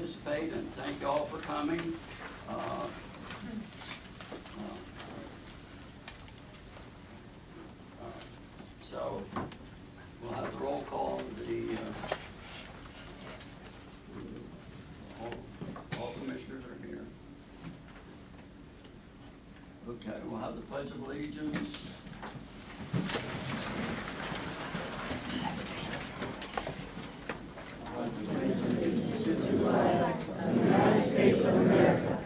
participate, and thank you all for coming. So we'll have the roll call. All commissioners are here. Okay, we'll have the Pledge of Allegiance. United States of America,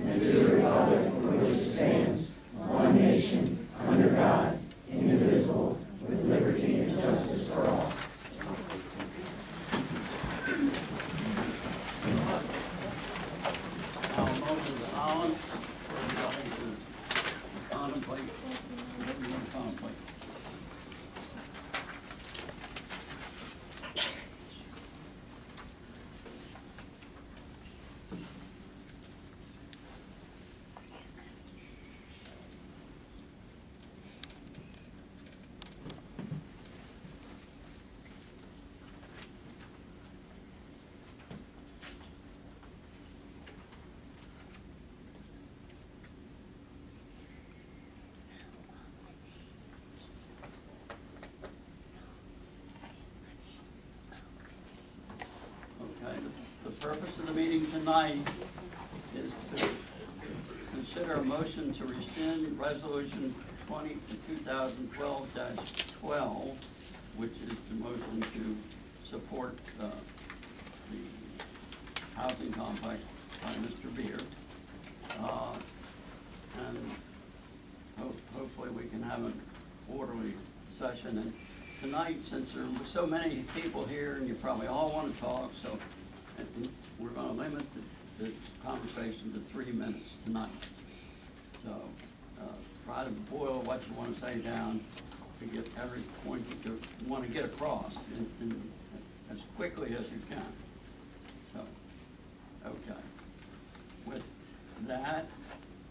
and to the republic for which it stands, one nation, under God, indivisible, with liberty and justice for all. Now, a moment of silence for everybody to contemplate whatever you want to contemplate. Okay, the purpose of the meeting tonight is to consider a motion to rescind Resolution 2012-12, which is the motion to support the housing complex by Mr. Beer. And hopefully we can have an orderly session. And tonight, since there are so many people here and you probably all want to talk, so we're going to limit the conversation to 3 minutes tonight. So try to boil what you want to say down to get every point that you want to get across in as quickly as you can. So, okay. With that,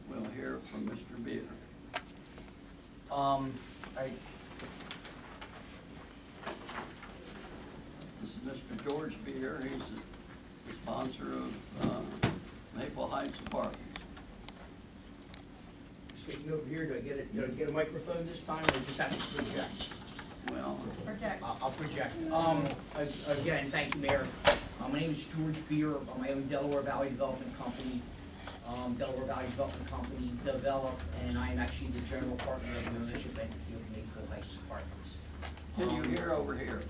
we'll hear from Mr. Beer. This is Mr. George Beer. He's the sponsor of Maple Heights Apartments. Speaking over here, do I get a microphone this time, or just have to project? Well, Project. I'll project. Again, thank you, Mayor. My name is George Beer. I own Delaware Valley Development Company. Delaware Valley Development Company developed, and I am actually the general partner of the ownership entity of Maple Heights Apartments. can you hear over here?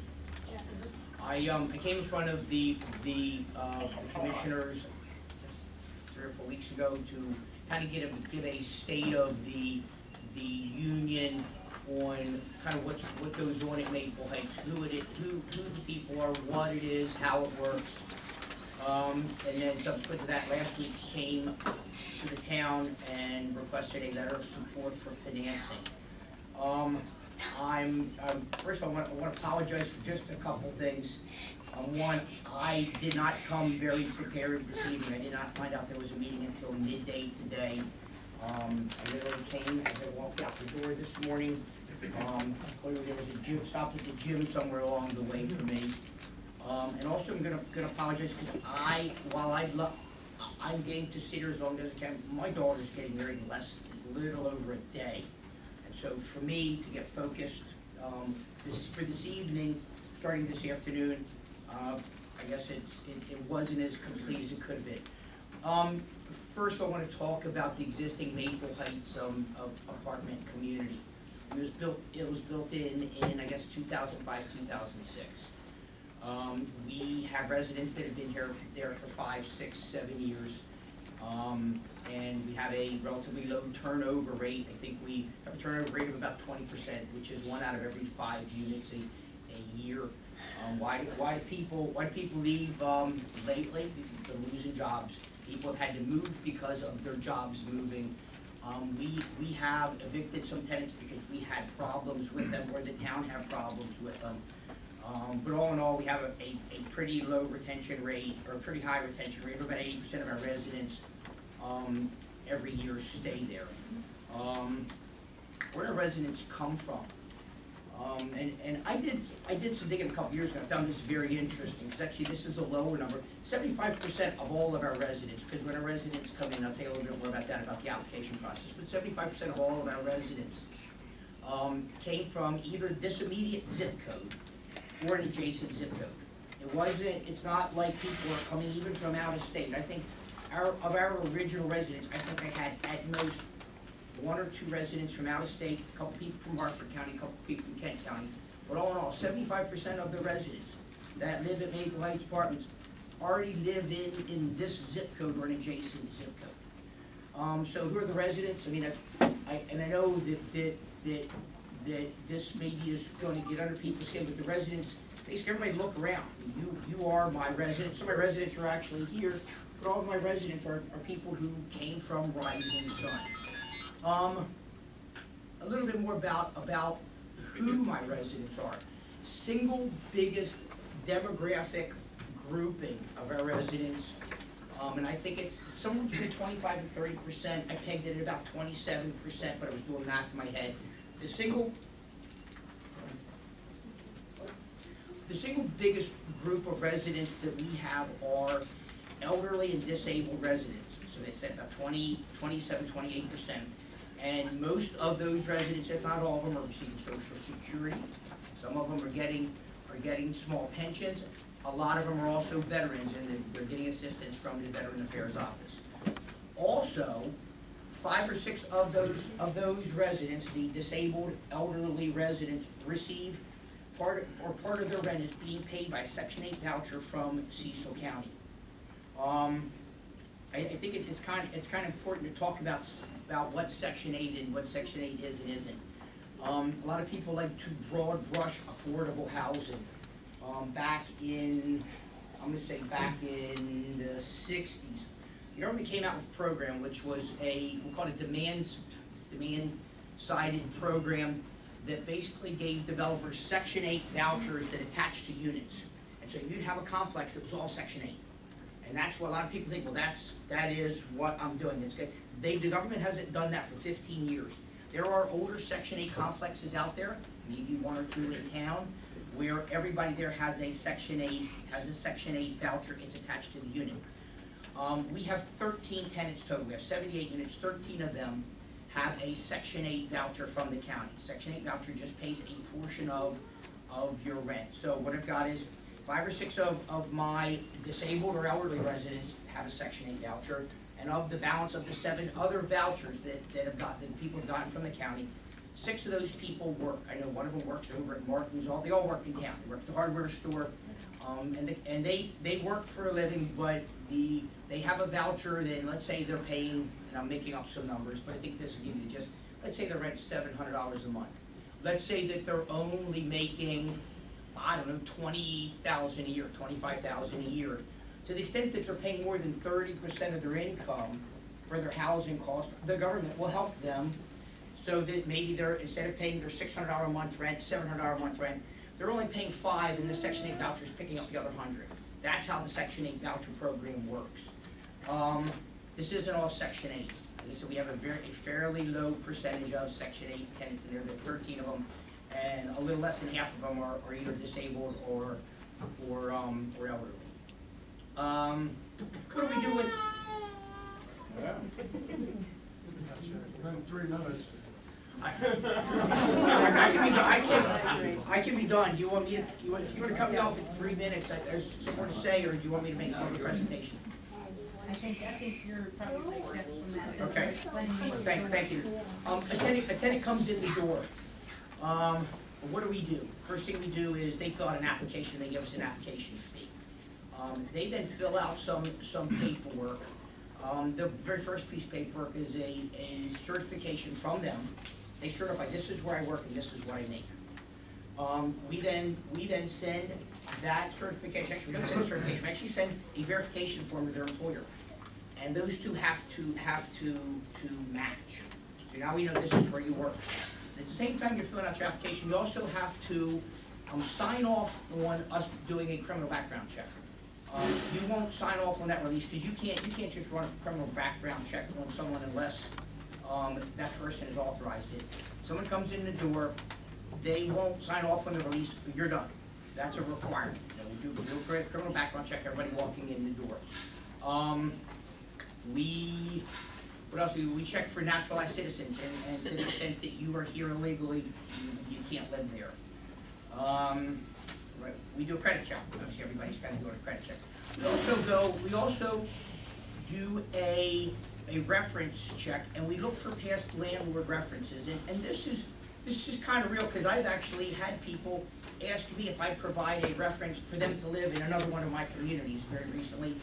I came in front of the commissioners 3 or 4 weeks ago to kind of give a state of the union on kind of what goes on at Maple Heights, who the people are, what it is, how it works. And then subsequent to that, last week came to the town and requested a letter of support for financing. First of all, I want to apologize for just a couple things. One, I did not come very prepared this evening. I did not find out there was a meeting until midday today. I literally came as I walked out the door this morning. Clearly there was a gym, stopped at the gym somewhere along the way for me. And also I'm gonna apologize because while I'm getting to sit here as long as I can, my daughter's getting married in a little over a day. And so for me to get focused for this evening, starting this afternoon, I guess it wasn't as complete as it could have been. First I want to talk about the existing Maple Heights apartment community. It was built in I guess 2005, 2006. We have residents that have been there for 5, 6, 7 years. And we have a relatively low turnover rate. I think we have a turnover rate of about 20%, which is 1 out of every 5 units a year. Why do people leave lately? They're losing jobs. People have had to move because of their jobs moving. We have evicted some tenants because we had problems with them, or the town had problems with them. But all in all, we have a pretty low retention rate, or a pretty high retention rate. About 80% of our residents every year stay there. Where do residents come from? And I did some digging a couple years ago. I found this very interesting, because actually this is a lower number. 75% of all of our residents, because when our residents come in, I'll tell you a little bit more about that, about the application process, but 75% of all of our residents came from either this immediate zip code or an adjacent zip code. It's not like people are coming even from out of state. I think of our original residents, I think I had at most 1 or 2 residents from out of state, a couple people from Hartford County, a couple people from Kent County. But all in all, 75% of the residents that live at Maple Heights Apartments already live in this zip code or an adjacent zip code. So who are the residents? I mean, I know that this maybe is going to get under people's skin, but the residents, basically everybody look around. You are my residents. Some of my residents are actually here, but all of my residents are people who came from Rising Sun. A little bit more about who my residents are. Single biggest demographic grouping of our residents, and I think it's somewhere between 25 and 30%. I pegged it at about 27%, but I was doing math in my head. The single biggest group of residents that we have are elderly and disabled residents. So they said about 27, 28%. And most of those residents, if not all of them, are receiving Social Security. Some of them are getting small pensions. A lot of them are also veterans, and they're getting assistance from the Veteran Affairs Office. Also, 5 or 6 of those residents, the disabled elderly residents, receive part of their rent is being paid by Section 8 voucher from Cecil County. I think it's kind of important to talk about what Section 8 and what Section 8 is and isn't. A lot of people like to broad brush affordable housing. Back in the 60s, the government came out with a program which was we called it demand-sided program that basically gave developers Section 8 vouchers that attached to units. And so you'd have a complex that was all Section 8. And that's what a lot of people think, well, that is what I'm doing. It's good. The government hasn't done that for 15 years. There are older Section 8 complexes out there, maybe 1 or 2 in town, where everybody there has a Section 8 voucher. It's attached to the unit. We have 13 tenants total. We have 78 units. 13 of them have a Section 8 voucher from the county. Section 8 voucher just pays a portion of your rent. So what I've got is 5 or 6 of my disabled or elderly residents have a Section 8 voucher, and of the balance of the 7 other vouchers that people have gotten from the county, 6 of those people work. I know one of them works over at Martin's. They all work in town. They work at the hardware store, and they work for a living, but they have a voucher. Then let's say they're paying, and I'm making up some numbers, but I think this will give you the gist. Let's say their rent's $700 a month. Let's say that they're only making, I don't know, $20,000 a year, $25,000 a year. To the extent that they're paying more than 30% of their income for their housing cost, the government will help them so that maybe they're, instead of paying their $600 a month rent, $700 a month rent, they're only paying $5, and the Section 8 voucher is picking up the other $100. That's how the Section 8 voucher program works. This isn't all Section 8. As I said, we have a fairly low percentage of Section 8 tenants in there. There are 13 of them, and a little less than half of them are either disabled or elderly. What do we do with? Run 3 minutes. I can be done. Do you want me to? If you want to cut me off in 3 minutes, there's some more to say, or do you want me to make more of a presentation? I think you're probably next step from that. Okay. Thank you. A tenant comes in the door. What do? First thing we do is they fill out an application. They give us an application fee. They then fill out some paperwork. The very first piece of paperwork is a certification from them. They certify this is where I work and this is what I make. We then send that certification. Actually, we don't send a certification. We actually send a verification form to their employer, and those two have to match. So now we know this is where you work. At the same time you're filling out your application, you also have to sign off on us doing a criminal background check. You won't sign off on that release because you can't just run a criminal background check on someone unless that person has authorized it. Someone comes in the door, they won't sign off on the release, you're done. That's a requirement. You know, we do a criminal background check, everybody walking in the door. What else do we check for naturalized citizens, and to the extent that you are here illegally, you can't live there. Right, we do a credit check, obviously everybody's gotta do a credit check. We also do a reference check, and we look for past landlord references, and this is kind of real, because I've actually had people ask me if I provide a reference for them to live in another one of my communities very recently,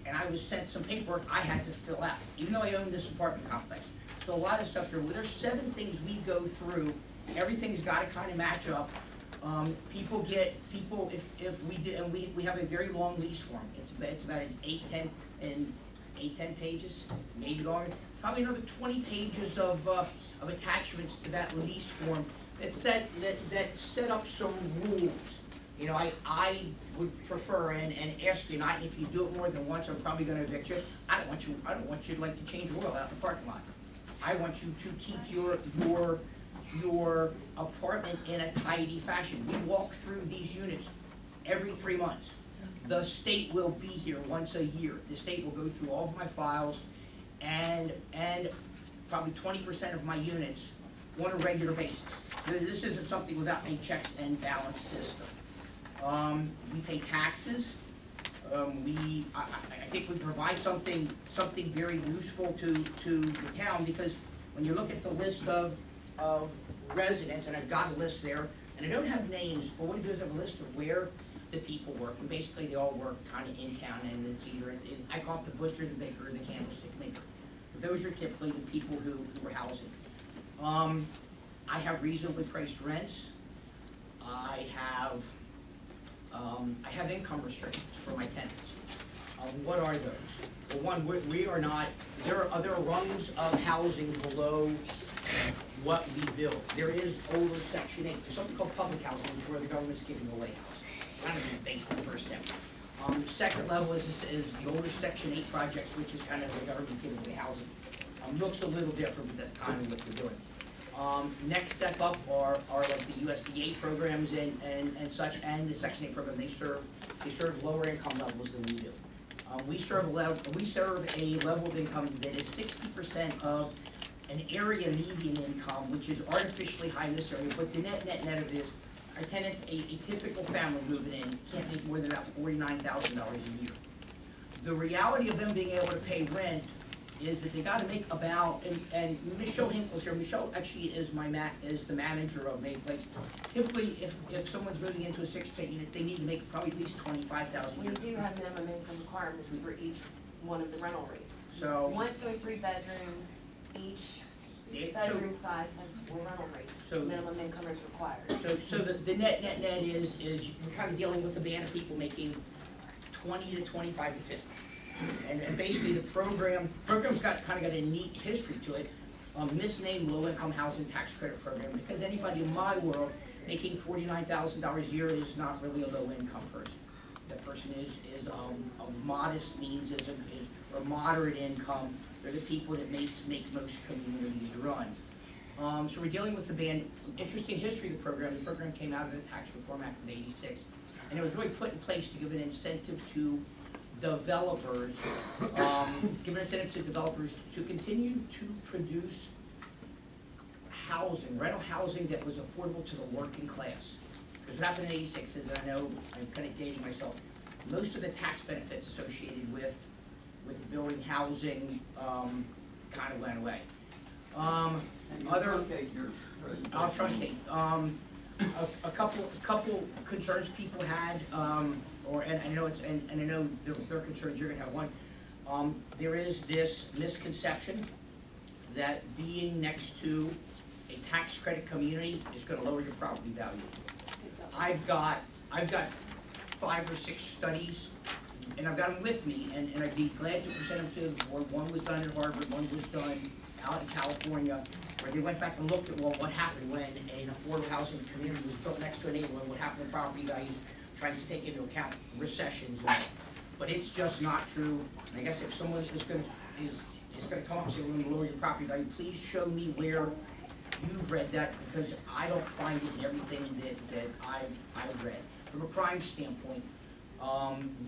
and I was sent some paperwork I had to fill out, even though I own this apartment complex. So a lot of stuff here, there's 7 things we go through, everything's gotta kinda match up. If we do, and we have a very long lease form, it's about an 8-10 pages, maybe longer, probably another 20 pages of attachments to that lease form that set up some rules. You know, I would prefer and ask you, and if you do it more than once, I'm probably gonna evict you. I don't want you like to change oil out in the parking lot. I want you to keep your apartment in a tidy fashion. We walk through these units every 3 months. The state will be here once a year. The state will go through all of my files, and probably 20% of my units on a regular basis. So this isn't something without a checks and balance system. We pay taxes. I think we provide something very useful to the town, because when you look at the list of residents, and I've got a list there, and I don't have names, but what I do is I have a list of where the people work, and basically they all work kind of in town, and it's either, I call it the butcher, the baker, or the candlestick maker. But those are typically the people who are housing. I have reasonably priced rents. I have income restrictions for my tenants. What are those? Well, one, we are not, there are rungs of housing below what we build. There is older Section 8, there's something called public housing, which is where the government's giving away housing. Kind of the basic first step. Second level is the older Section 8 projects, which is kind of the government giving away housing. Looks a little different, but that's kind of what we're doing. Next step up are like the USDA programs and such, and the Section 8 program. They serve lower income levels than we do. We serve a level of income that is 60% of an area median income, which is artificially high in this area, but the net of this, our tenants, a typical family moving in, can't make more than about $49,000 a year. The reality of them being able to pay rent is that they gotta make about, and Michelle Hinkle's here, Michelle actually is is the manager of Main Place. Typically, if someone's moving into a 6-10 unit, they need to make probably at least $25,000 a We year. do have minimum income requirements for each one of the rental rates. So- 1, 2, 3 bedrooms, each bedroom size has 4 rental rates. So- Minimum income is required. So the net is we're kind of dealing with a band of people making 20 to 25 to 50. And basically the program's kind of got a neat history to it, misnamed low income housing tax credit program, because anybody in my world making $49,000 a year is not really a low income person. That person is of modest means, or moderate income. They're the people that make most communities run. So we're dealing with the band. Interesting history of the program. The program came out of the Tax Reform Act of '86, and it was really put in place to give an incentive to developers, to continue to produce housing, rental housing that was affordable to the working class. Because what happened in '86 is, I know I'm kind of dating myself, most of the tax benefits associated with building housing kind of went away. And you truncate your I'll truncate. A couple concerns people had, and I know their concerns. You're gonna have one. There is this misconception that being next to a tax credit community is going to lower your property value. I've got 5 or 6 studies, and I've got them with me, and I'd be glad to present them to the board. One was done at Harvard, one was done out in California, where they went back and looked at, well, what happened when an affordable housing community was built next to a neighborhood, what happened to property values, trying to take into account recessions and all. But it's just not true. And I guess if someone is gonna come up and say, we're gonna lower your property value, please show me where you've read that, because I don't find it in everything that I've read. From a crime standpoint,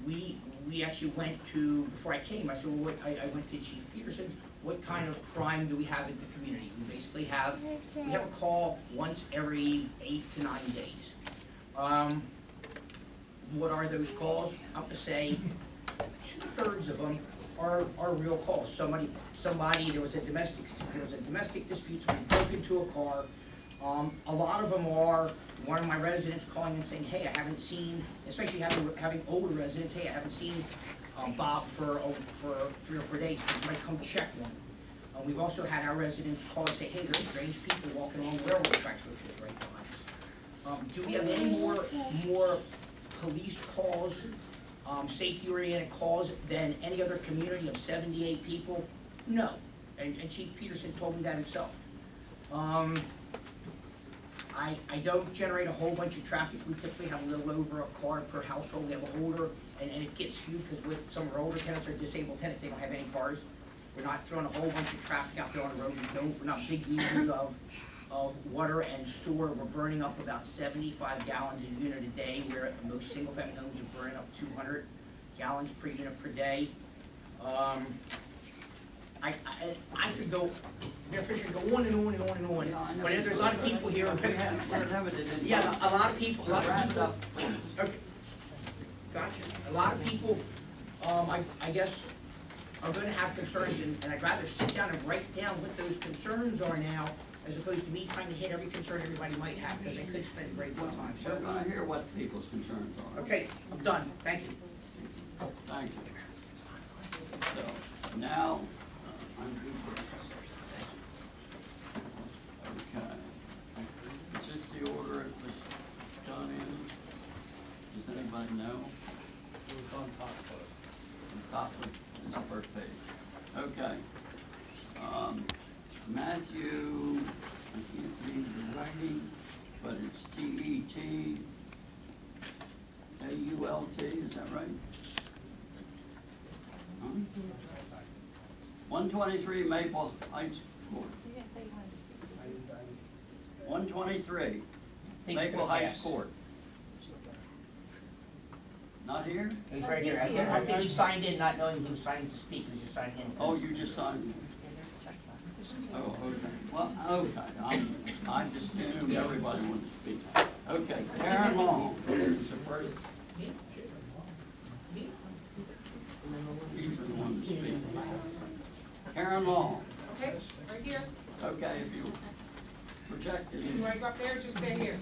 we actually went to, before I came, I said, well, I went to Chief Peterson, what kind of crime do we have in the community? We basically have a call once every 8 to 9 days. What are those calls? I'm gonna say 2/3 of them are real calls. Somebody, there was a domestic dispute, somebody broke into a car. A lot of them are one of my residents calling and saying, hey, I haven't seen, especially having older residents, hey, I haven't seen Bob for 3 or 4 days, can somebody come check one? We've also had our residents call and say, hey, there's strange people walking along the railroad tracks, which is right behind us. Do we have any more police calls, safety-oriented calls than any other community of 78 people? No, and Chief Peterson told me that himself. I don't generate a whole bunch of traffic. We typically have a little over a car per household. We have an older, and it gets skewed because with some of our older tenants or disabled tenants, they don't have any cars. We're not throwing a whole bunch of traffic out there on the road. We're not big users of water and sewer. We're burning up about 75 gallons a unit a day, where most single-family homes are burning up 200 gallons per unit per day. I could go, Mayor Fisher, go on and on and on and on. Yeah, I know. But there's a lot of people here. We're limited in. Yeah, a lot of people. Wrap it up. Okay. Gotcha. A lot of people, I guess, are gonna have concerns, and I'd rather sit down and write down what those concerns are now, as opposed to me trying to hit every concern everybody might have, because I could spend a great deal of time. We're So, gonna hear what people's concerns are. okay, I'm done. Thank you. Thank you. So, now, I'm due for this. Okay. Is this the order it was done in? Does anybody know? It was on top of it. The top is the first page. Okay. Matthew, I can't read the writing, but it's T-E-T A-U-L-T, is that right? Huh? 123 Maple Heights Court. 123 Maple Heights Court. Not here? He's right here. I think he signed in not knowing he was signing to speak. He was just signing in. Oh, you just signed it. Oh, okay. Well, okay. I just assumed everybody wanted to speak. Okay, Karen Long is the first. These are the ones to speak. Karen Long. Okay, right here. Okay, if you project it, You wanna go up there, or just stay here?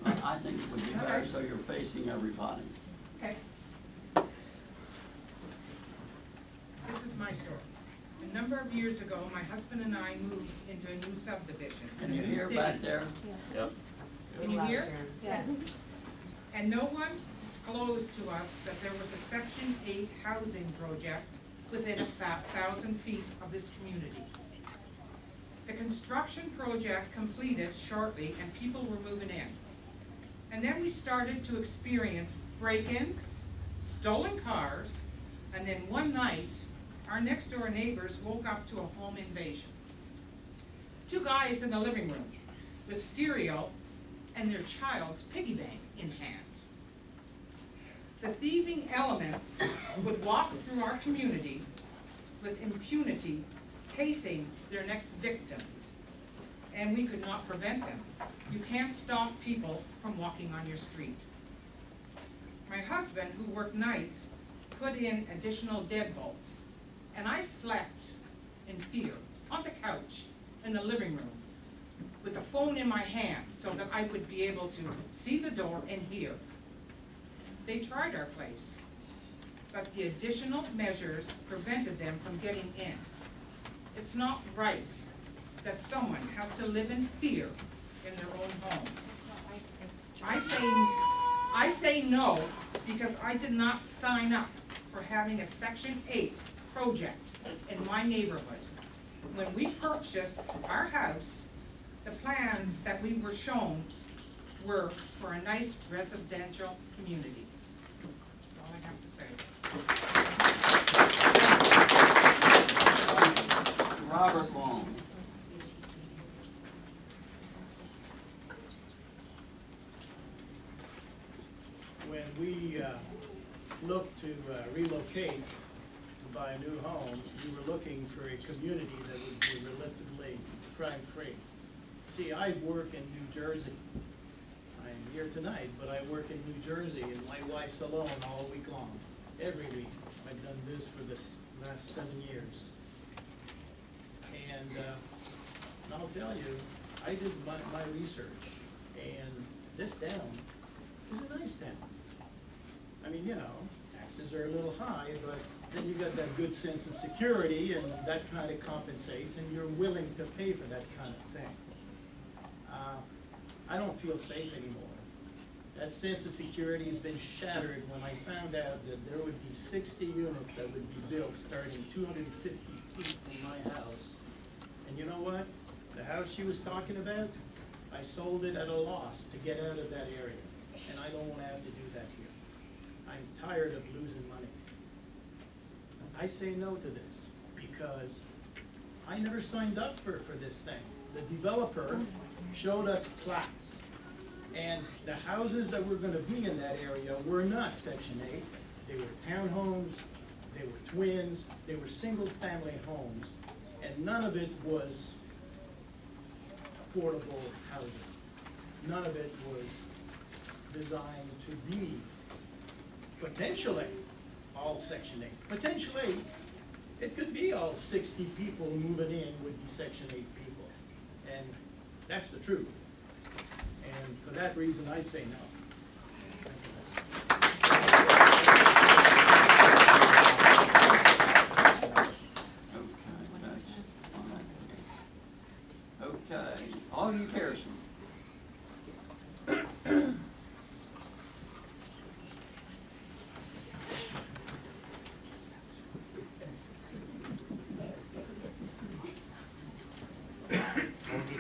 I think it would be better so you're facing everybody. Okay. This is my story. A number of years ago, my husband and I moved into a new subdivision. in Can a you new hear city. back there? Can you hear? Yes. And no one disclosed to us that there was a Section 8 housing project within 1,000 feet of this community. The construction project completed shortly and people were moving in. And then we started to experience break-ins, stolen cars, and then one night, our next door neighbors woke up to a home invasion. 2 guys in the living room with stereo and their child's piggy bank in hand. The thieving elements would walk through our community with impunity, casing their next victims, and we could not prevent them. You can't stop people from walking on your street. My husband, who worked nights, put in additional deadbolts, and I slept in fear on the couch in the living room with the phone in my hand so that I would be able to see the door and hear. They tried our place, but the additional measures prevented them from getting in. It's not right that someone has to live in fear in their own home. I say no because I did not sign up for having a Section 8 project in my neighborhood. When we purchased our house, the plans that we were shown were for a nice residential community. That's all I have to say. Robert Long. relocate to buy a new home, you were looking for a community that would be relatively crime-free. See, I work in New Jersey. I'm here tonight, but I work in New Jersey, and my wife's alone all week long, every week. I've done this for the last 7 years. And I'll tell you, I did my research, and this town is a nice town. I mean, you know, taxes are a little high, but then you got that good sense of security, and that kind of compensates, and you're willing to pay for that kind of thing. I don't feel safe anymore. That sense of security has been shattered when I found out that there would be 60 units that would be built starting 250 feet from my house. And you know what? The house she was talking about, I sold it at a loss to get out of that area. And I don't want to have to do that here. I'm tired of losing money. I say no to this because I never signed up for this thing. The developer showed us plats. And the houses that were going to be in that area were not Section 8. They were townhomes, they were twins, they were single-family homes, and none of it was affordable housing. None of it was designed to be potentially all Section 8. Potentially, it could be all 60 people moving in would be Section 8 people. And that's the truth. And for that reason, I say no. Okay, Augie Pearson.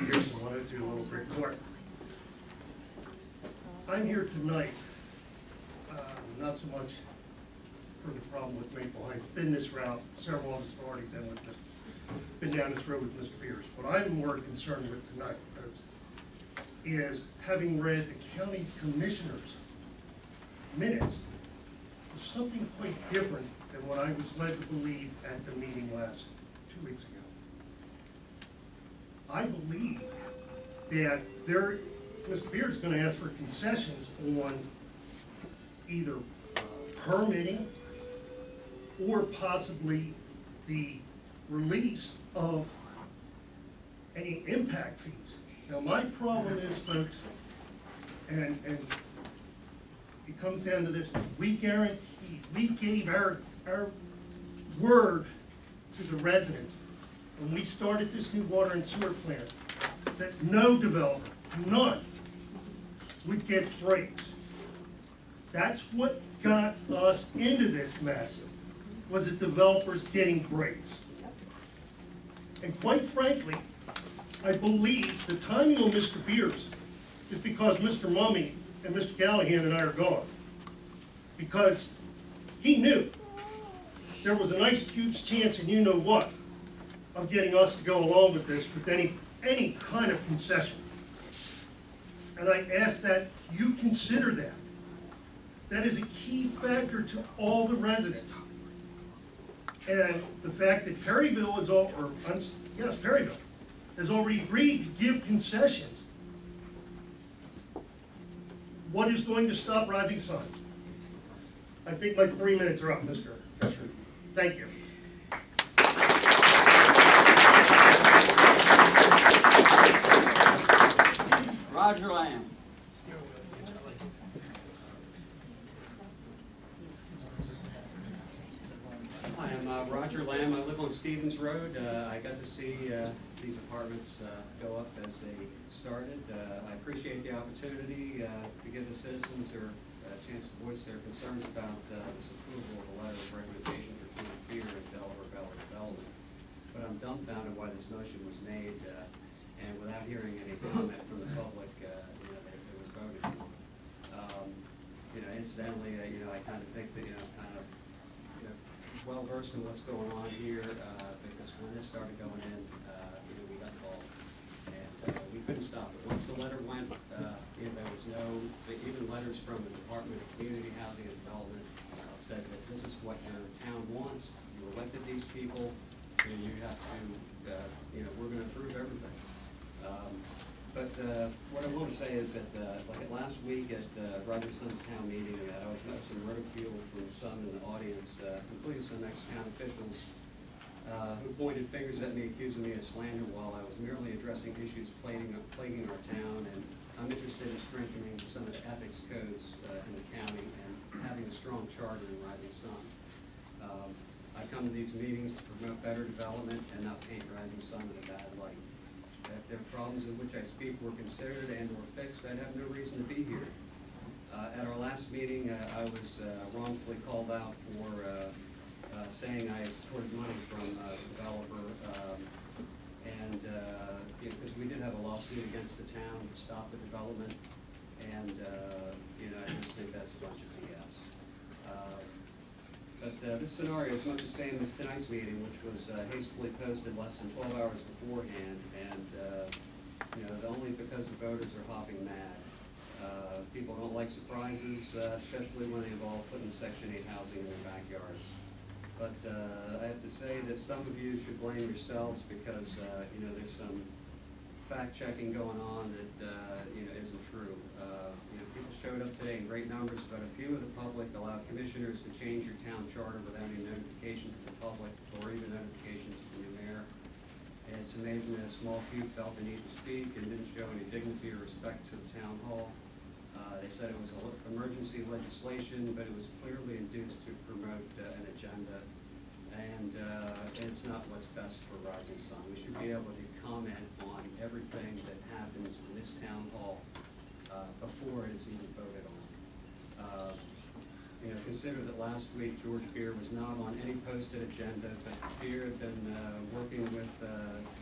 Pearson, 102 Little Brick Court. I'm here tonight, not so much for the problem with Maple Heights. Been this route, several of us have already been down this road with Mr. Pierce. What I'm more concerned with tonight, folks, is having read the county commissioner's minutes, was something quite different than what I was led to believe at the meeting 2 weeks ago. I believe that Mr. Beard's going to ask for concessions on either permitting or possibly the release of any impact fees. Now, my problem is, folks, and it comes down to this: we gave our word to the residents when we started this new water and sewer plant that no developer, none, would get breaks. That's what got us into this mess, was the developers getting breaks. And quite frankly, I believe the timing on Mr. Beers is because Mr. Mummy and Mr. Callahan and I are gone. Because he knew there was a nice huge chance, and you know what, of getting us to go along with this with any kind of concession. And I ask that you consider that. That is a key factor to all the residents. And the fact that Perryville is Perryville has already agreed to give concessions. What is going to stop Rising Sun? I think my 3 minutes are up, Mr. Fisher. Thank you. Roger Lamb. Hi, I'm Roger Lamb. I live on Stevens Road. I got to see these apartments go up as they started. I appreciate the opportunity to give the citizens a chance to voice their concerns about this approval of a letter of recommendation for Tom Fear and Delaware Valley Development. But I'm dumbfounded why this motion was made, and without hearing any comment from the public, it was voted for. Incidentally, I kind of think that, well versed in what's going on here, because when this started going in, we got involved, and we couldn't stop it. Once the letter went, there was even letters from the Department of Community Housing and Development said that this is what your town wants, you elected these people, and you have to, we're gonna approve everything. But what I want to say is that, like at last week at Roger Son's town meeting, I was met some ridicule from some in the audience, including some ex-town officials, who pointed fingers at me, accusing me of slander while I was merely addressing issues plaguing our town. And I'm interested in strengthening some of the ethics codes in the county and having a strong charter in Rising Sun. I come to these meetings to promote better development and not paint Rising Sun in a bad light. If there are problems in which I speak were considered and or fixed, I'd have no reason to be here. At our last meeting, I was wrongfully called out for saying I extorted money from a developer, because we did have a lawsuit against the town to stop the development, and I just think that's a bunch of BS. But this scenario is much the same as tonight's meeting, which was hastily posted less than 12 hours beforehand, and only because the voters are hopping mad. People don't like surprises, especially when they involve putting Section 8 housing in their backyards. But I have to say that some of you should blame yourselves because there's some fact-checking going on that isn't true. People showed up today in great numbers, but a few of the public allowed commissioners to change your town charter without any notification to the public or even notification to the new mayor. And it's amazing that a small few felt the need to speak and didn't show any dignity or respect to the town hall. They said it was emergency legislation, but it was clearly induced to promote an agenda. And it's not what's best for Rising Sun. We should be able to comment on everything that happens in this town hall before it is even voted on. Consider that last week George Beer was not on any posted agenda, but Beer had been working with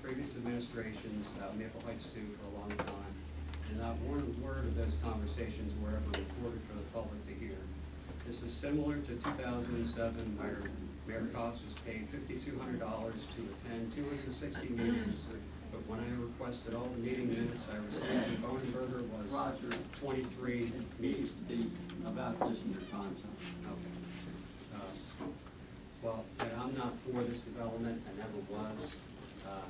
previous administrations about Maple Heights 2 for a long time. And not one word of those conversations were ever recorded for the public to hear. This is similar to 2007, where Mayor Cox was paid $5,200 to attend 260 meetings, but when I requested all the meeting minutes I received, the Bonenberger was Roger, 23 it needs to be about this in your time zone. Okay. Well, I'm not for this development, I never was.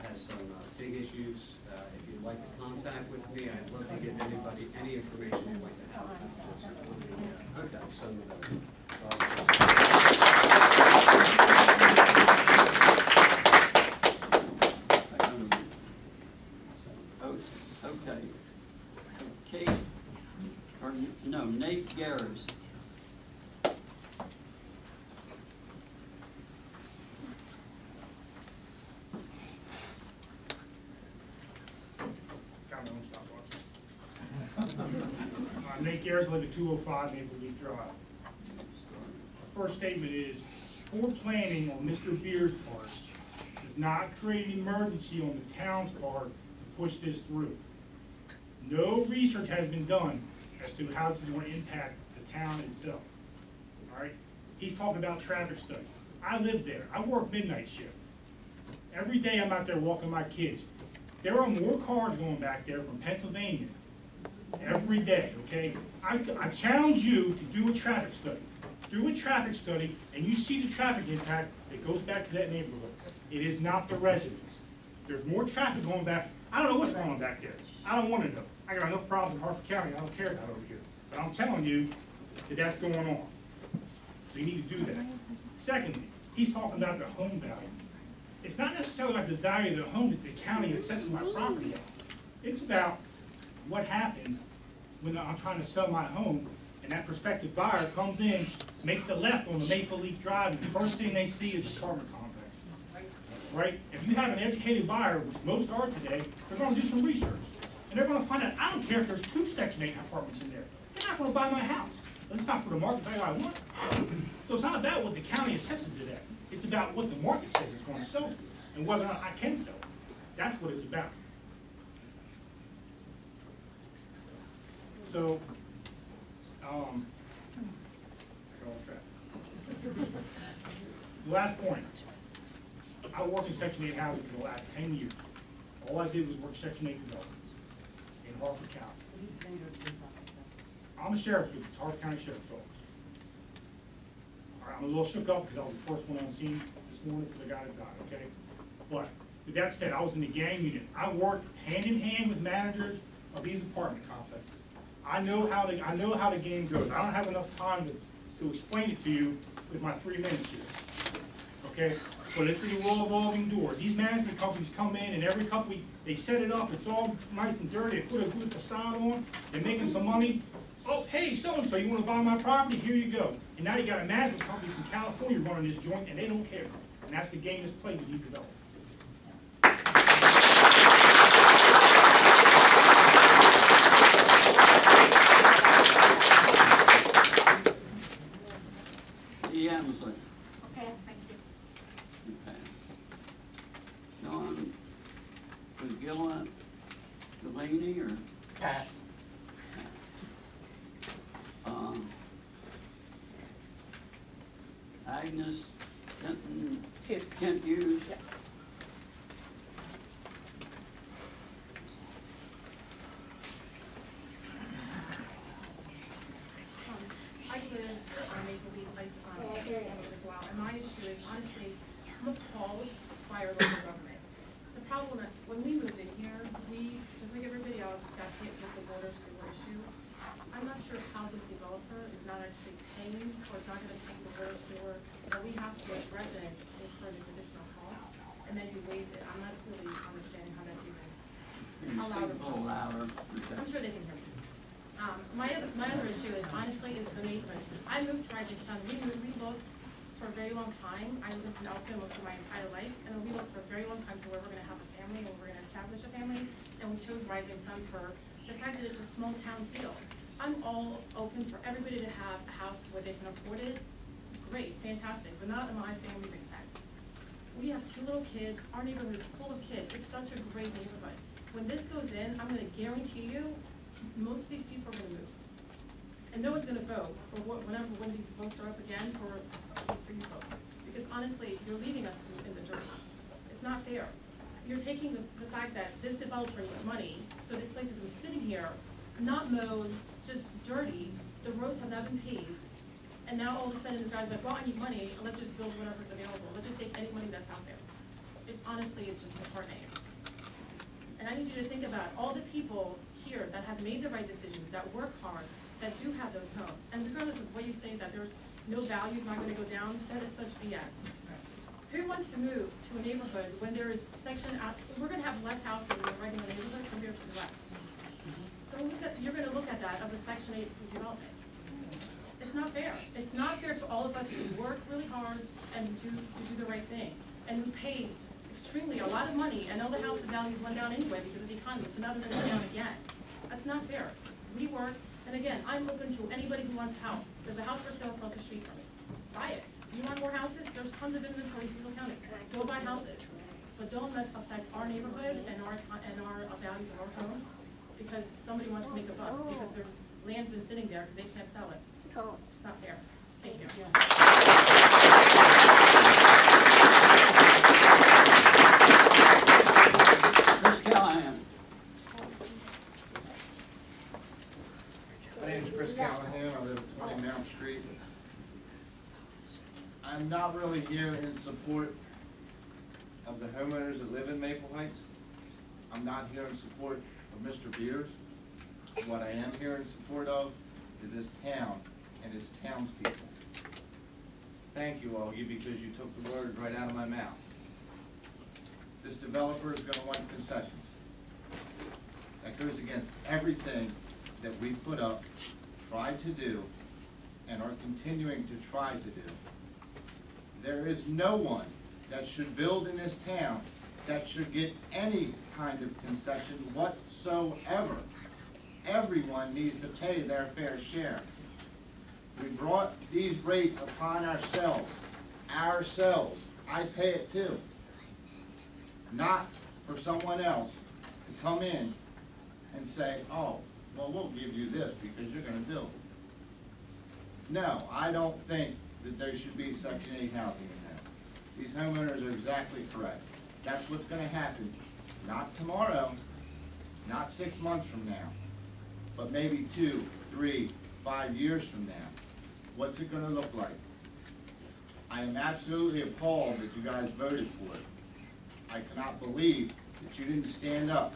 Has some big issues. If you'd like to contact with me, I'd love to give anybody any information you'd like to have about this. Some of Okay. Kate, or no, Nate Garris. Nate Garris, live at 205 Maple Leaf Drive. First statement is, poor planning on Mr. Beer's part does not create an emergency on the town's part to push this through. No research has been done as to how this is going to impact the town itself. All right? He's talking about traffic study. I live there. I work midnight shift. Every day I'm out there walking my kids. There are more cars going back there from Pennsylvania every day, okay? I challenge you to do a traffic study. Do a traffic study, and you see the traffic impact that goes back to that neighborhood. It is not the residents. There's more traffic going back. I don't know what's wrong back there. I don't want to know. I got enough problems in Harford County. I don't care about over here. But I'm telling you that that's going on. So you need to do that. Secondly, he's talking about the home value. It's not necessarily like the value of the home that the county assesses my property at. It's about what happens when I'm trying to sell my home and that prospective buyer comes in, makes the left on the Maple Leaf Drive, and the first thing they see is the apartment complex. Right? If you have an educated buyer, which most are today, they're going to do some research. And they're going to find out, I don't care if there's 2 Section 8 apartments in there. They're not going to buy my house. But it's not for the market value I want. So it's not about what the county assesses it at. It's about what the market says it's going to sell for and whether or not I can sell it. That's what it's about. So, I got off track. Last point. I worked in Section 8 housing for the last 10 years. All I did was work Section 8 developments in Harford County. I'm a sheriff's office, Harford County Sheriff's Office. All I'm a little shook up because I was the first one on scene this morning for the guy that died, okay? But with that said, I was in the gang unit. I worked hand in hand with managers of these apartment complexes. I know how the game goes. I don't have enough time to explain it to you with my 3 minutes here. Okay? But it's a revolving door. These management companies come in and every company, they set it up, it's all nice and dirty, they put a good facade on, they're making some money. Oh, hey, so-and-so, you wanna buy my property? Here you go. And now you got a management company from California running this joint and they don't care. And that's the game that's played with these developers. Lee Emsley. Pass, thank you. Okay. Sean McGill, Delaney, or? Pass. Agnes Kenton, Hughes. Kent Hughes. Yeah. I live on Maple Leaf Heights as well, and my issue is honestly, I'm appalled by our local government. The problem that, when we moved in here, we, just like everybody else, got hit with the water sewer issue. I'm not sure how this developer is not actually paying, or is not gonna pay the water sewer, but we have to, as residents, incur this additional cost, and then you waive it. I'm not really understanding how that's even allowed or A little possible. louder. I'm sure they can hear me. My other issue is honestly is the neighborhood. I moved to Rising Sun. We looked for a very long time. I lived in Elkton most of my entire life, and we looked for a very long time to where we're gonna have a family and we're gonna establish a family, and we chose Rising Sun for the fact that it's a small town feel. I'm all open for everybody to have a house where they can afford it. Great, fantastic, but not at my family's expense. We have 2 little kids. Our neighborhood is full of kids. It's such a great neighborhood. When this goes in, I'm gonna guarantee you, most of these people are gonna move. And no one's gonna vote for when these votes are up again for you folks. Because honestly, you're leaving us in the dirt. It's not fair. You're taking the fact that this developer needs money, so this place has been sitting here, not mowed, just dirty, the roads have not been paved, and now all of a sudden the guy's like, well, I need money, let's just build whatever's available, let's just take any money that's out there. It's honestly, it's just disheartening. And I need you to think about all the people here that have made the right decisions, that work hard, that do have those homes. And regardless of what you say, that there's no values not gonna go down, that is such BS. Who wants to move to a neighborhood when there is we're gonna have less houses in the regular neighborhood compared to the rest. So you're gonna look at that as a Section 8 development. It's not fair. It's not fair to all of us who work really hard and to do the right thing. And who pay extremely a lot of money, and all the house values went down anyway because of the economy, so now they're gonna go down again. That's not fair. We work, and again, I'm open to anybody who wants a house. There's a house for sale across the street from me. Buy it. You want more houses? There's tons of inventory in Cecil County. Go buy houses. But don't affect our neighborhood and our values of our homes because somebody wants to make a buck, because there's land's been sitting there because they can't sell it. It's not fair. Thank you. Chris Callahan. My name's Chris Callahan, I live at 20 Mount Street. I'm not really here in support of the homeowners that live in Maple Heights. I'm not here in support of Mr. Beers. What I am here in support of is this town and its townspeople. Thank you, Augie, because you took the words right out of my mouth. This developer is gonna want concessions. That goes against everything that we put up, tried to do, and are continuing to try to do. There is no one that should build in this town that should get any kind of concession whatsoever. Everyone needs to pay their fair share. We brought these rates upon ourselves. I pay it too. Not for someone else to come in and say, oh, well, we'll give you this because you're gonna build. No, I don't think that there should be Section 8 housing in there. These homeowners are exactly correct. That's what's gonna happen, not tomorrow, not 6 months from now, but maybe 2, 3, 5 years from now. What's it gonna look like? I am absolutely appalled that you guys voted for it. I cannot believe that you didn't stand up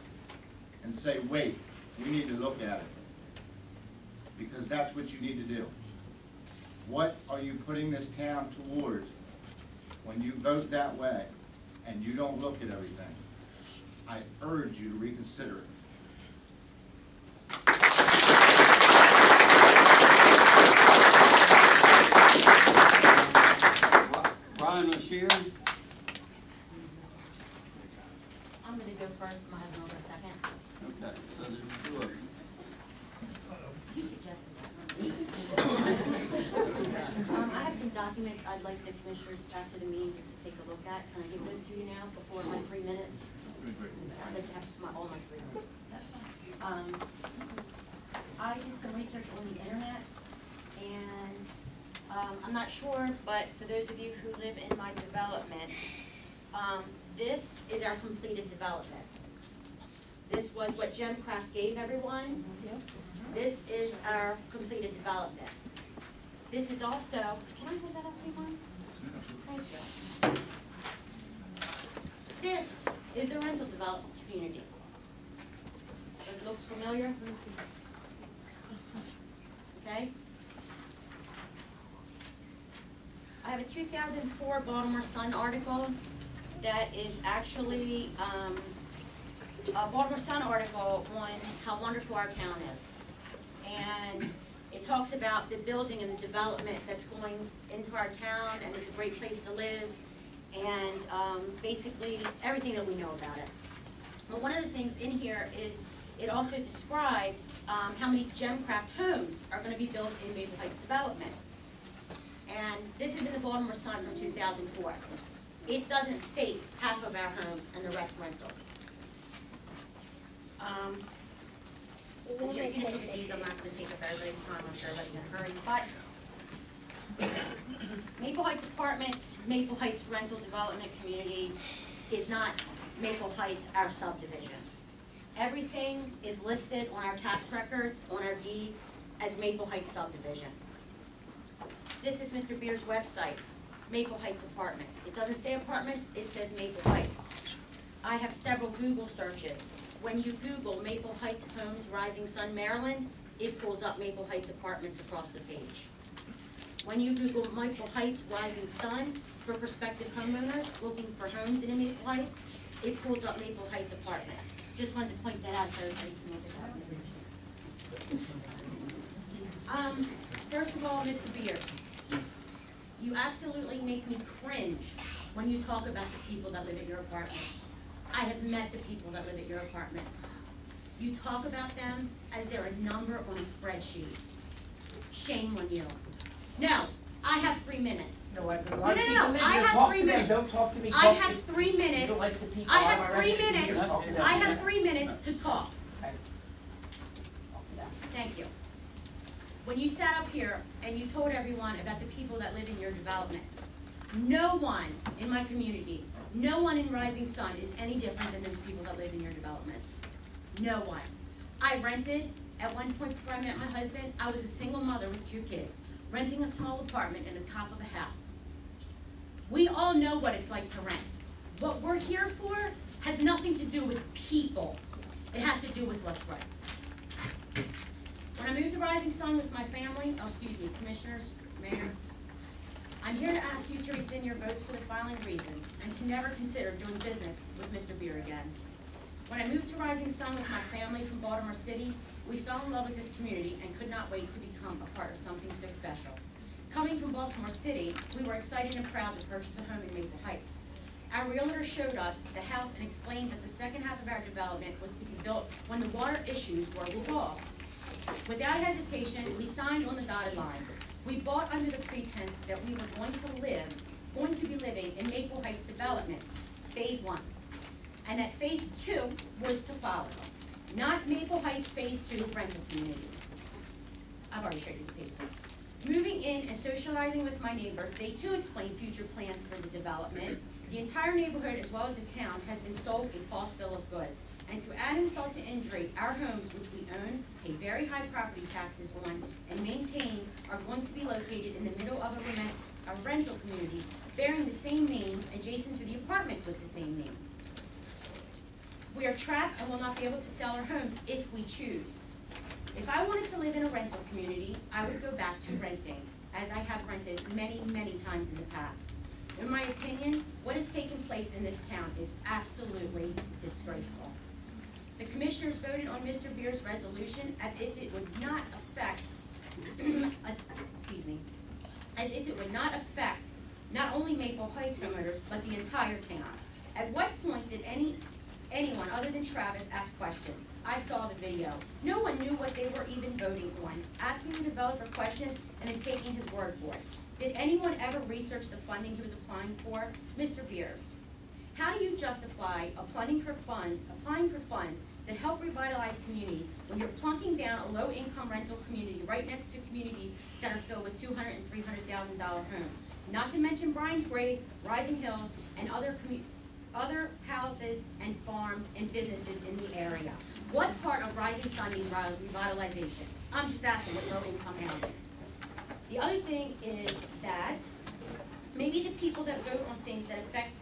and say, wait, we need to look at it. Because that's what you need to do. What are you putting this town towards when you vote that way and you don't look at everything? I urge you to reconsider it. Brian was here. I'm gonna go first, my husband will go second. Okay, so there's two of you. He suggested that. I have some documents I'd like the commissioners after the meeting just to take a look at. Can I give those to you now before my 3 minutes? I'd like to have all my 3 minutes. I did some research on the internet, and I'm not sure, but for those of you who live in my development, this is our completed development. This was what Gemcraft gave everyone. This is our completed development. This is also, can I hold that up, anyone? Thank you. This is the rental development community. Does it look familiar? Okay. I have a 2004 Baltimore Sun article that is actually a Baltimore Sun article on how wonderful our town is. And it talks about the building and the development that's going into our town, and it's a great place to live, and basically everything that we know about it. But one of the things in here is it also describes how many Gemcraft homes are going to be built in Maple Heights development. And this is in the Baltimore Sun from 2004. It doesn't state half of our homes and the rest rental. Here, you just look at these. I'm not going to take up everybody's time. I'm sure everybody's in a hurry. But Maple Heights Apartments, Maple Heights Rental Development Community is not Maple Heights, our subdivision. Everything is listed on our tax records, on our deeds, as Maple Heights subdivision. This is Mr. Beer's website, Maple Heights Apartments. It doesn't say apartments, it says Maple Heights. I have several Google searches. When you Google Maple Heights Homes, Rising Sun, Maryland, it pulls up Maple Heights Apartments across the page. When you Google Maple Heights Rising Sun for prospective homeowners looking for homes in Maple Heights, it pulls up Maple Heights Apartments. Just wanted to point that out so everybody can look at that. First of all, Mr. Beers, you absolutely make me cringe when you talk about the people that live at your apartments. I have met the people that live at your apartments. You talk about them as they're a number on a spreadsheet. Shame on you. No, I have 3 minutes. No, I I have 3 minutes. Don't talk to me. I have 3 minutes. You don't like the people I on have my 3 register, you minutes. talk to them. I have 3 minutes to talk. Okay. Thank you. When you sat up here and you told everyone about the people that live in your developments, no one in my community, no one in Rising Sun is any different than those people that live in your developments. No one. I rented, at one point before I met my husband, I was a single mother with 2 kids, renting a small apartment in the top of a house. We all know what it's like to rent. What we're here for has nothing to do with people. It has to do with what's right. When I moved to Rising Sun with my family, commissioners, mayor, I'm here to ask you to rescind your votes for the following reasons and to never consider doing business with Mr. Beer again. When I moved to Rising Sun with my family from Baltimore City, we fell in love with this community and could not wait to become a part of something so special. Coming from Baltimore City, we were excited and proud to purchase a home in Maple Heights. Our realtor showed us the house and explained that the second half of our development was to be built when the water issues were resolved. Without hesitation, we signed on the dotted line. We bought under the pretense that we were going to be living in Maple Heights development, phase 1. And that phase 2 was to follow, not Maple Heights phase 2 rental community. I've already showed you the phase 1. Moving in and socializing with my neighbors, they too explained future plans for the development. The entire neighborhood, as well as the town, has been sold a false bill of goods. And to add insult to injury, our homes, which we own, pay very high property taxes on, and maintain, are going to be located in the middle of a rental community bearing the same name adjacent to the apartments with the same name. We are trapped and will not be able to sell our homes if we choose. If I wanted to live in a rental community, I would go back to renting, as I have rented many, many times in the past. In my opinion, what has taken place in this town is absolutely disgraceful. The commissioners voted on Mr. Beers' resolution as if it would not affect, as if it would not affect not only Maple Heights homeowners, but the entire town. At what point did anyone other than Travis ask questions? I saw the video. No one knew what they were even voting on, asking the developer questions and then taking his word for it. Did anyone ever research the funding he was applying for? Mr. Beers, how do you justify applying for funds that help revitalize communities when you're plunking down a low-income rental community right next to communities that are filled with $200,000 and $300,000 homes? Not to mention Brian's Grace, Rising Hills, and other houses and farms and businesses in the area. What part of Rising Sun needs revitalization? I'm just asking what low-income housing. The other thing is that maybe the people that vote on things that affect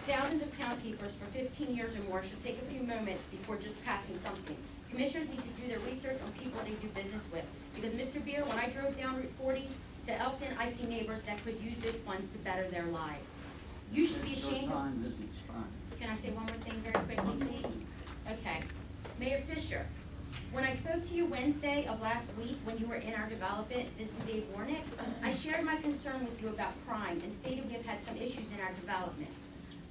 thousands of town keepers for 15 years or more should take a few moments before just passing something. Commissioners need to do their research on people they do business with. Because Mr. Beer, when I drove down Route 40 to Elkton, I see neighbors that could use those funds to better their lives. You should be ashamed of... Can I say one more thing very quickly, please? Okay. Mayor Fisher, when I spoke to you Wednesday of last week when you were in our development, this is Dave Warnick, I shared my concern with you about crime and stated we have had some issues in our development.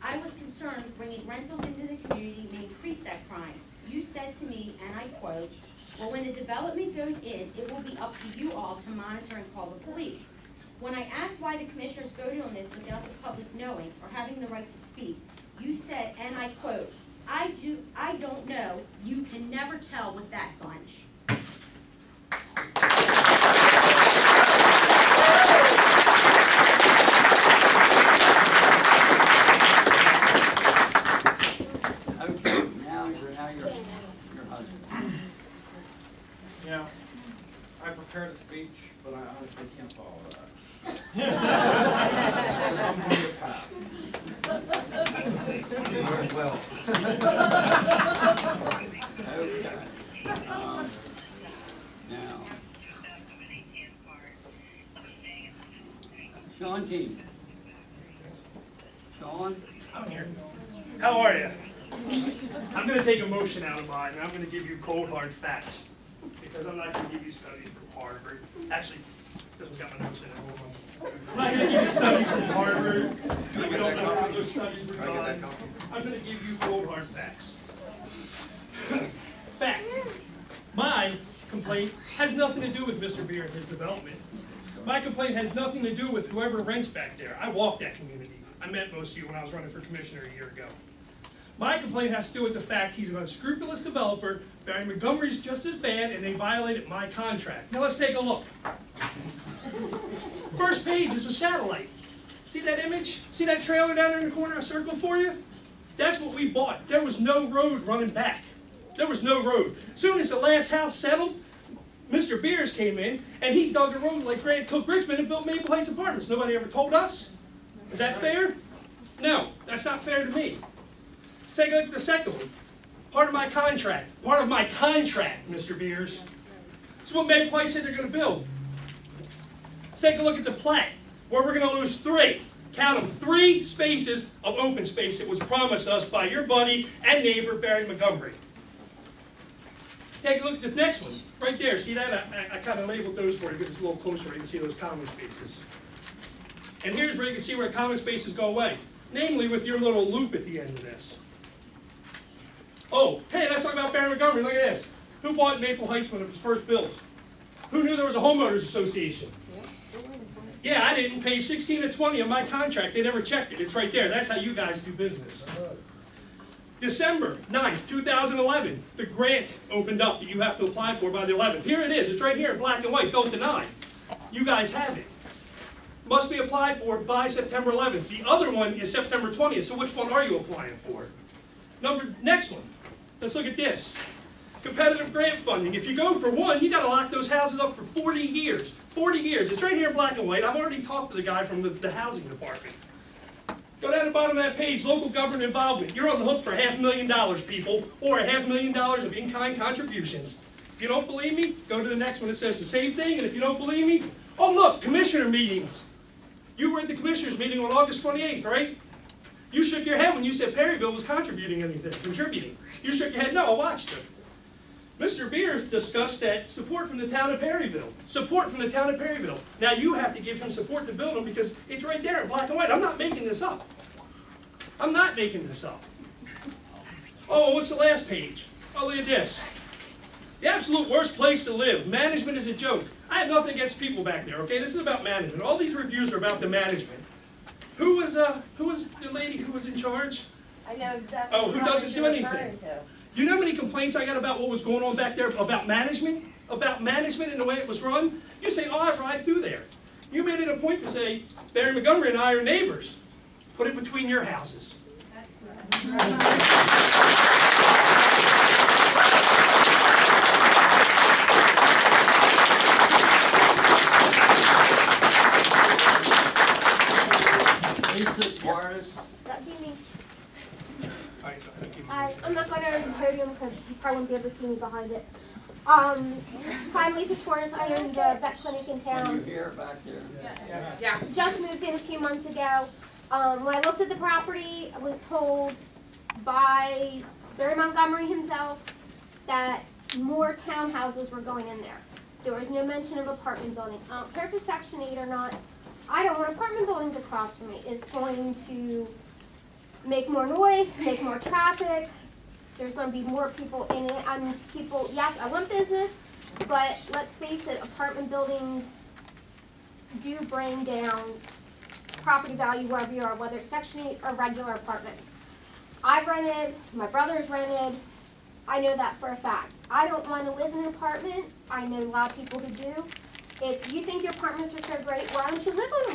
I was concerned bringing rentals into the community may increase that crime. You said to me, and I quote, well, when the development goes in, it will be up to you all to monitor and call the police. When I asked why the commissioners voted on this without the public knowing or having the right to speak, you said, and I quote, I don't know, you can never tell with that bunch. Okay, now your husband. Yeah, I prepared a speech, but I honestly can't follow that. I'm going to pass. You worked well. Okay. Now. Sean King. Sean? I'm here. How are you? I'm going to take emotion out of mine, and I'm going to give you cold, hard facts. Because I'm not going to give you studies from Harvard. Actually, this one's got my notes in it. Hold on. I'm not going to give you studies from Harvard. I don't know how those studies were done. I'm going to give you cold, hard facts. Fact. My complaint has nothing to do with Mr. Beer and his development. My complaint has nothing to do with whoever rents back there. I walked that community. I met most of you when I was running for commissioner a year ago. My complaint has to do with the fact he's an unscrupulous developer. Barry Montgomery's just as bad, and they violated my contract. Now let's take a look. First page is a satellite. See that image? See that trailer down there in the corner I circled for you? That's what we bought. There was no road running back. There was no road. As soon as the last house settled, Mr. Beers came in, and he dug a road like Grant took Richmond and built Maple Heights Apartments. Nobody ever told us. Is that fair? No, that's not fair to me. Take a look at the second one. Part of my contract. Part of my contract, Mr. Beers. This is what Maple Heights said they're going to build. Take a look at the plat, where we're going to lose 3. Count them, 3 spaces of open space that was promised us by your buddy and neighbor, Barry Montgomery. Take a look at the next one, right there. See that? I kind of labeled those for you because it's a little closer where you can see those common spaces. And here's where you can see where common spaces go away. Namely, with your little loop at the end of this. Oh, hey, let's talk about Barry Montgomery. Look at this. Who bought Maple Heights when it was first built? Who knew there was a homeowners association? Yeah, I didn't pay 16 to 20 on my contract. They never checked it. It's right there. That's how you guys do business. December 9th, 2011, the grant opened up that you have to apply for by the 11th. Here it is. It's right here in black and white. Don't deny. You guys have it. Must be applied for by September 11th. The other one is September 20th. So which one are you applying for? Next one. Let's look at this. Competitive grant funding. If you go for one, you gotta lock those houses up for 40 years. 40 years. It's right here in black and white. I've already talked to the guy from the housing department. Go down to the bottom of that page, local government involvement. You're on the hook for $500,000, people, or $500,000 of in-kind contributions. If you don't believe me, go to the next one. It says the same thing, and if you don't believe me, oh look, commissioner meetings. You were at the commissioners meeting on August 28th, right? You shook your head when you said Perryville was contributing anything, contributing. You shook your head, no, I watched it. Mr. Beers discussed that support from the town of Perryville. Support from the town of Perryville. Now you have to give him support to build them because it's right there in black and white. I'm not making this up. I'm not making this up. Oh, what's the last page? Oh, look at this. The absolute worst place to live. Management is a joke. I have nothing against people back there, okay? This is about management. All these reviews are about the management. Who was the lady who was in charge? I know exactly. Oh, who doesn't do anything? Do you know how many complaints I got about what was going on back there, about management? About management and the way it was run? You say, oh, I ride through there. You made it a point to say, Barry Montgomery and I are neighbors. Put it between your houses. Lisa Juarez. That'd be me. I'm not going to the podium because you probably won't be able to see me behind it. I'm Lisa Torres. I own the vet clinic in Are you town. here back there? Yeah. Just moved in a few months ago. When I looked at the property, I was told by Barry Montgomery himself that more townhouses were going in there. There was no mention of apartment building. I don't care if it's Section 8 or not. I don't want apartment buildings across from me. It's going to make more noise, make more traffic. There's going to be more people in it. Yes, I want business, but let's face it, apartment buildings do bring down property value wherever you are, whether it's Section 8 or regular apartments. I've rented, my brother's rented. I know that for a fact. I don't want to live in an apartment. I know a lot of people who do. If you think your apartments are so great, why don't you live on